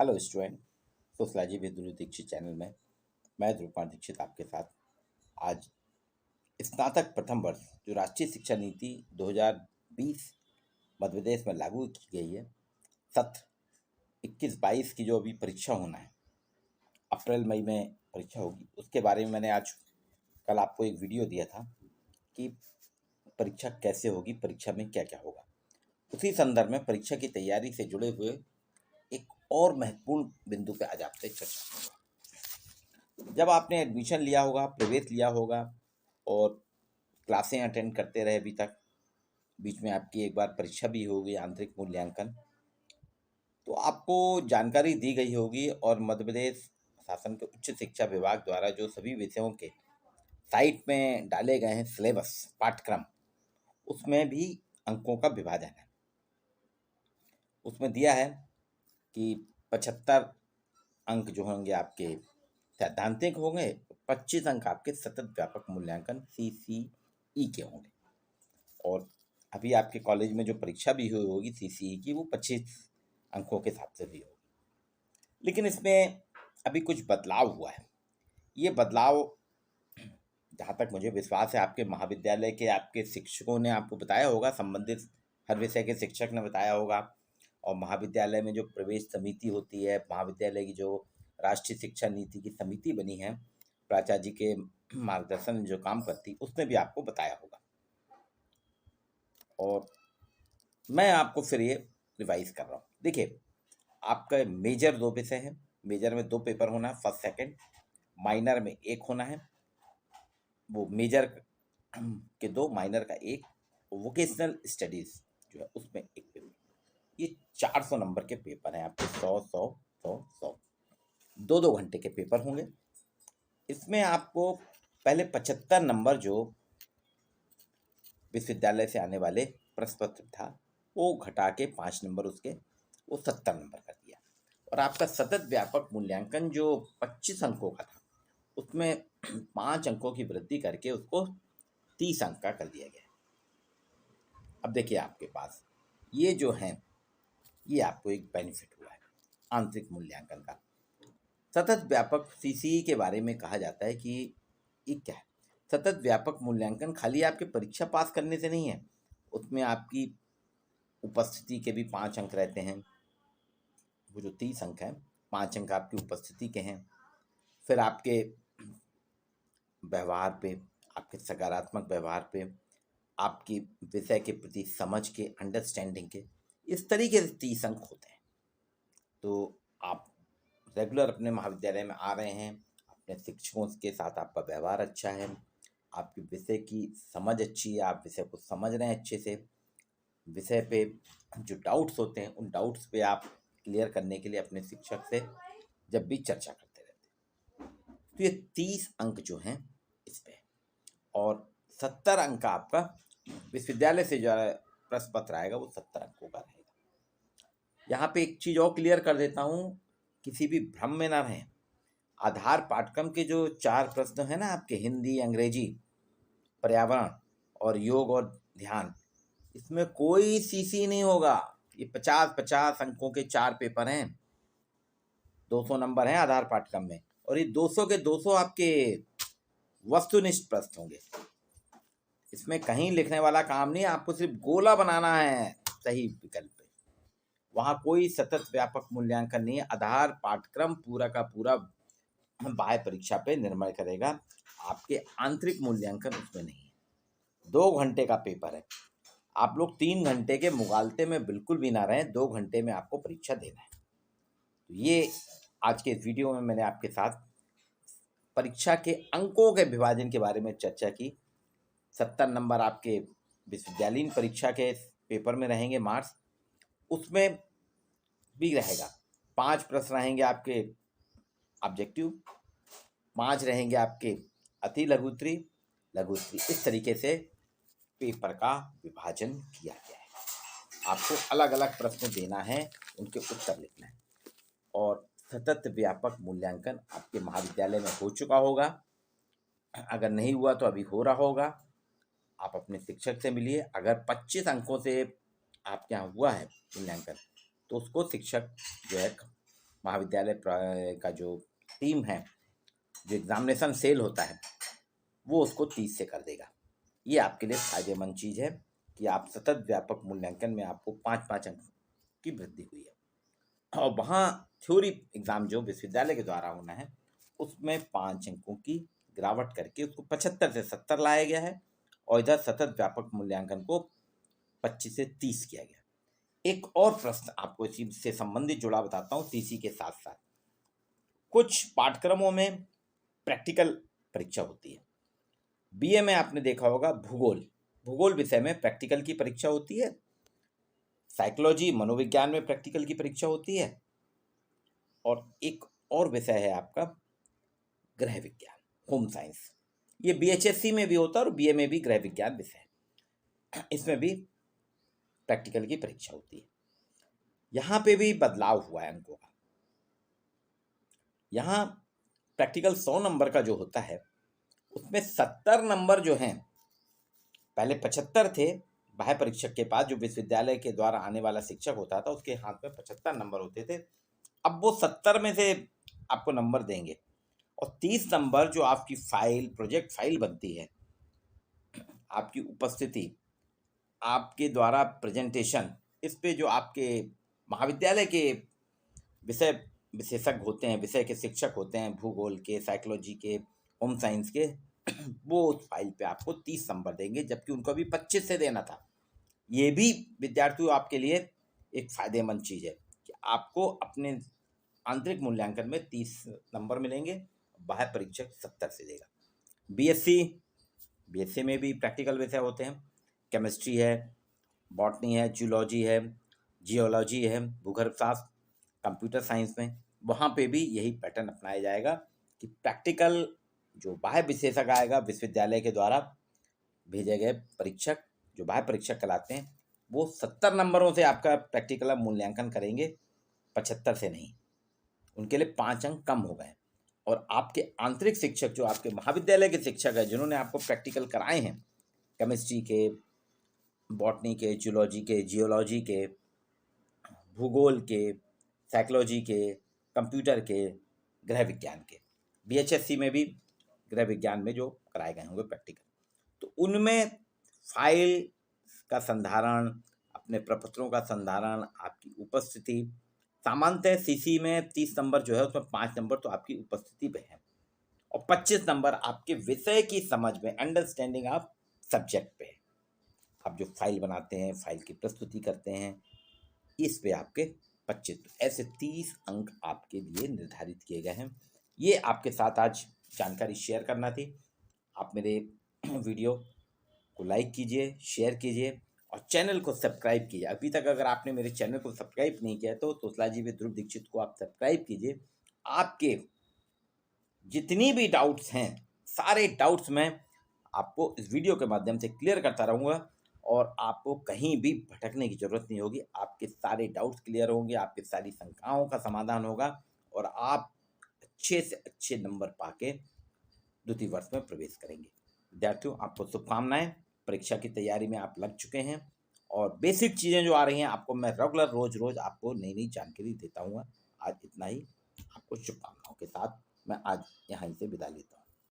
Hello student. Sociology with Dhruv Dikshit channel में मैं ध्रुव कुमार दीक्षित आपके साथ आज स्नातक प्रथम वर्ष जो राष्ट्रीय शिक्षा नीति 2020 मध्य प्रदेश में लागू की गई है, सत्र 21-22 की जो अभी परीक्षा होना है, अप्रैल मई में परीक्षा होगी, उसके बारे में मैंने आज कल आपको एक वीडियो दिया था कि परीक्षा कैसे होगी, परीक्षा में क्या क्या होगा। उसी संदर्भ में परीक्षा की तैयारी से जुड़े हुए एक और महत्वपूर्ण बिंदु पे आज आपसे चर्चा करूंगा। जब आपने एडमिशन लिया होगा, प्रवेश लिया होगा और क्लासें अटेंड करते रहे अभी तक, बीच में आपकी एक बार परीक्षा भी होगी, आंतरिक मूल्यांकन, तो आपको जानकारी दी गई होगी और मध्य प्रदेश शासन के उच्च शिक्षा विभाग द्वारा जो सभी विषयों के साइट में डाले गए हैं सिलेबस पाठ्यक्रम, उसमें भी अंकों का विभाजन है। उसमें दिया है कि 75 अंक जो होंगे आपके सैद्धांतिक होंगे, 25 अंक आपके सतत व्यापक मूल्यांकन CCE के होंगे। और अभी आपके कॉलेज में जो परीक्षा भी हुई होगी CCE की, वो 25 अंकों के हिसाब से भी होगी। लेकिन इसमें अभी कुछ बदलाव हुआ है। ये बदलाव जहाँ तक मुझे विश्वास है आपके महाविद्यालय के आपके शिक्षकों ने आपको बताया होगा, संबंधित हर विषय के शिक्षक ने बताया होगा। और महाविद्यालय में जो प्रवेश समिति होती है, महाविद्यालय की जो राष्ट्रीय शिक्षा नीति की समिति बनी है, प्राचार्य जी के मार्गदर्शन में जो काम करती, उसने भी आपको बताया होगा। और मैं आपको फिर ये रिवाइज कर रहा हूँ। देखिए, आपका मेजर 2 विषय हैं। मेजर में 2 पेपर होना है, फर्स्ट सेकंड। माइनर में 1 होना है, वो मेजर के 2, माइनर का 1। वोकेशनल स्टडीज जो है उसमें 1 पेपर। ये 400 नंबर के पेपर हैं आपके, 100 2 घंटे के पेपर होंगे। इसमें आपको पहले 75 नंबर जो विश्वविद्यालय से आने वाले प्रश्न पत्र था, वो घटा के 5 नंबर उसके, वो 70 नंबर कर दिया। और आपका सतत व्यापक मूल्यांकन जो 25 अंकों का था, उसमें 5 अंकों की वृद्धि करके उसको 30 अंक का कर दिया गया। अब देखिए, आपके पास ये जो है, ये आपको एक बेनिफिट हुआ है आंतरिक मूल्यांकन का। सतत व्यापक CCE के बारे में कहा जाता है कि ये क्या है। सतत व्यापक मूल्यांकन खाली आपके परीक्षा पास करने से नहीं है, उसमें आपकी उपस्थिति के भी 5 अंक रहते हैं। वो जो 30 अंक हैं, 5 अंक आपकी उपस्थिति के हैं। फिर आपके व्यवहार पे, आपके सकारात्मक व्यवहार पे, आपकी विषय के प्रति समझ के, अंडरस्टैंडिंग के, इस तरीके से 30 अंक होते हैं। तो आप रेगुलर अपने महाविद्यालय में आ रहे हैं, अपने शिक्षकों के साथ आपका व्यवहार अच्छा है, आपके विषय की समझ अच्छी है, आप विषय को समझ रहे हैं अच्छे से, विषय पे जो डाउट्स होते हैं उन डाउट्स पे आप क्लियर करने के लिए अपने शिक्षक से जब भी चर्चा करते रहते हैं। तो ये 30 अंक जो हैं इस पे, और 70 अंक का आपका विश्वविद्यालय से जो प्रश्न पत्र आएगा वो 70 अंकों का रहेगा। यहाँ पे एक चीज़ और क्लियर कर देता हूँ, किसी भी भ्रम में ना रहें। आधार पाठ्यक्रम के जो 4 प्रश्न हैं ना आपके, हिंदी, अंग्रेजी, पर्यावरण और योग और ध्यान, इसमें कोई CC नहीं होगा। ये 50-50 अंकों के 4 पेपर हैं, 200 नंबर हैं आधार पाठ्यक्रम में, और ये 200 के 200 आपके वस्तुनिष्ठ प्रश्न होंगे। इसमें कहीं लिखने वाला काम नहीं, आपको सिर्फ गोला बनाना है सही विकल्प पे। वहाँ कोई सतत व्यापक मूल्यांकन नहीं है। आधार पाठ्यक्रम पूरा का पूरा बाह्य परीक्षा पे निर्भर करेगा, आपके आंतरिक मूल्यांकन उसमें नहीं है। 2 घंटे का पेपर है, आप लोग 3 घंटे के मुगालते में बिल्कुल भी ना रहें, 2 घंटे में आपको परीक्षा देना है। तो ये आज के इस वीडियो में मैंने आपके साथ परीक्षा के अंकों के विभाजन के बारे में चर्चा की। 70 नंबर आपके विश्वविद्यालयीन परीक्षा के पेपर में रहेंगे मार्क्स, उसमें भी रहेगा 5 प्रश्न रहेंगे आपके ऑब्जेक्टिव, 5 रहेंगे आपके अति लघुत्तरी, लघुत्तरी, इस तरीके से पेपर का विभाजन किया गया है। आपको अलग अलग प्रश्न देना है, उनके उत्तर लिखना है। और सतत व्यापक मूल्यांकन आपके महाविद्यालय में हो चुका होगा, अगर नहीं हुआ तो अभी हो रहा होगा। आप अपने शिक्षक से मिलिए। अगर 25 अंकों से आपके यहाँ हुआ है मूल्यांकन, तो उसको शिक्षक जो है महाविद्यालय का जो टीम है, जो एग्जामिनेशन सेल होता है, वो उसको 30 से कर देगा। ये आपके लिए फायदेमंद चीज़ है कि आप सतत व्यापक मूल्यांकन में आपको 5-5 अंक की वृद्धि हुई है। और वहाँ थ्योरी एग्ज़ाम जो विश्वविद्यालय के द्वारा होना है, उसमें 5 अंकों की गिरावट करके उसको 75 से 70 लाया गया है, और इधर सतत व्यापक मूल्यांकन को 25 से 30 किया गया। एक और प्रश्न आपको इसी से संबंधित जुड़ा बताता हूँ। इसी के साथ साथ कुछ पाठ्यक्रमों में प्रैक्टिकल परीक्षा होती है। बीए में आपने देखा होगा भूगोल विषय में प्रैक्टिकल की परीक्षा होती है। साइकोलॉजी मनोविज्ञान में प्रैक्टिकल की परीक्षा होती है। और एक और विषय है आपका गृह विज्ञान, होम साइंस। ये बीएचएससी में भी होता है और बीए में भी गृह विज्ञान विषय है, इसमें भी प्रैक्टिकल की परीक्षा होती है। यहाँ पे भी बदलाव हुआ है अंकों का। यहाँ प्रैक्टिकल 100 नंबर का जो होता है, उसमें 70 नंबर जो हैं, पहले 75 थे बाह्य परीक्षक के पास, जो विश्वविद्यालय के द्वारा आने वाला शिक्षक होता था उसके हाथ में 75 नंबर होते थे। अब वो 70 में से आपको नंबर देंगे, और 30 नंबर जो आपकी फाइल, प्रोजेक्ट फाइल बनती है, आपकी उपस्थिति, आपके द्वारा प्रेजेंटेशन, इस पे जो आपके महाविद्यालय के विषय विशेषज्ञ होते हैं, विषय के शिक्षक होते हैं, भूगोल के, साइकोलॉजी के, होम साइंस के, वो उस फाइल पे आपको 30 नंबर देंगे, जबकि उनको भी 25 से देना था। ये भी विद्यार्थियों आपके लिए एक फायदेमंद चीज़ है कि आपको अपने आंतरिक मूल्यांकन में 30 नंबर मिलेंगे, बाह्य परीक्षक 70 से देगा। बीएससी में भी प्रैक्टिकल विषय होते हैं। केमिस्ट्री है, बॉटनी है, जूलॉजी है, जियोलॉजी है, भूगर्भशास्त्र, कंप्यूटर साइंस में वहाँ पे भी यही पैटर्न अपनाया जाएगा कि प्रैक्टिकल जो बाह्य विशेषज्ञ आएगा, विश्वविद्यालय के द्वारा भेजे गए परीक्षक, जो बाह्य परीक्षक कहलाते हैं, वो 70 नंबरों से आपका प्रैक्टिकल मूल्यांकन करेंगे, 75 से नहीं। उनके लिए 5 अंक कम हो गए। और आपके आंतरिक शिक्षक, जो आपके महाविद्यालय के शिक्षक हैं, जिन्होंने आपको प्रैक्टिकल कराए हैं, केमिस्ट्री के, बॉटनी के, जूलॉजी के, जियोलॉजी के, भूगोल के, साइकोलॉजी के, कंप्यूटर के, गृह विज्ञान के, बीएचएससी में भी गृह विज्ञान में जो कराए गए होंगे प्रैक्टिकल, तो उनमें फाइल का संधारण, अपने प्रपत्रों का संधारण, आपकी उपस्थिति, सामान्यतः सीसी में 30 नंबर जो है उसमें 5 नंबर तो आपकी उपस्थिति पे है, और 25 नंबर आपके विषय की समझ में, अंडरस्टैंडिंग ऑफ सब्जेक्ट पे है। आप जो फाइल बनाते हैं, फाइल की प्रस्तुति करते हैं, इस पे आपके 25, ऐसे 30 अंक आपके लिए निर्धारित किए गए हैं। ये आपके साथ आज जानकारी शेयर करना थी। आप मेरे वीडियो को लाइक कीजिए, शेयर कीजिए और चैनल को सब्सक्राइब कीजिए। अभी तक अगर आपने मेरे चैनल को सब्सक्राइब नहीं किया तो तोसलाजी विद ध्रुव दीक्षित को आप सब्सक्राइब कीजिए। आपके जितनी भी डाउट्स हैं, सारे डाउट्स मैं आपको इस वीडियो के माध्यम से क्लियर करता रहूँगा, और आपको कहीं भी भटकने की ज़रूरत नहीं होगी। आपके सारे डाउट्स क्लियर होंगे, आपकी सारी शंकाओं का समाधान होगा, और आप अच्छे से अच्छे नंबर पाके द्वितीय वर्ष में प्रवेश करेंगे। विद्यार्थियों, आपको शुभकामनाएं। परीक्षा की तैयारी में आप लग चुके हैं, और बेसिक चीज़ें जो आ रही हैं आपको मैं रेगुलर रोज आपको नई नई जानकारी देता हूँ। आज इतना ही। आपको शुभकामनाओं के साथ मैं आज यहाँ से विदा लेता हूँ।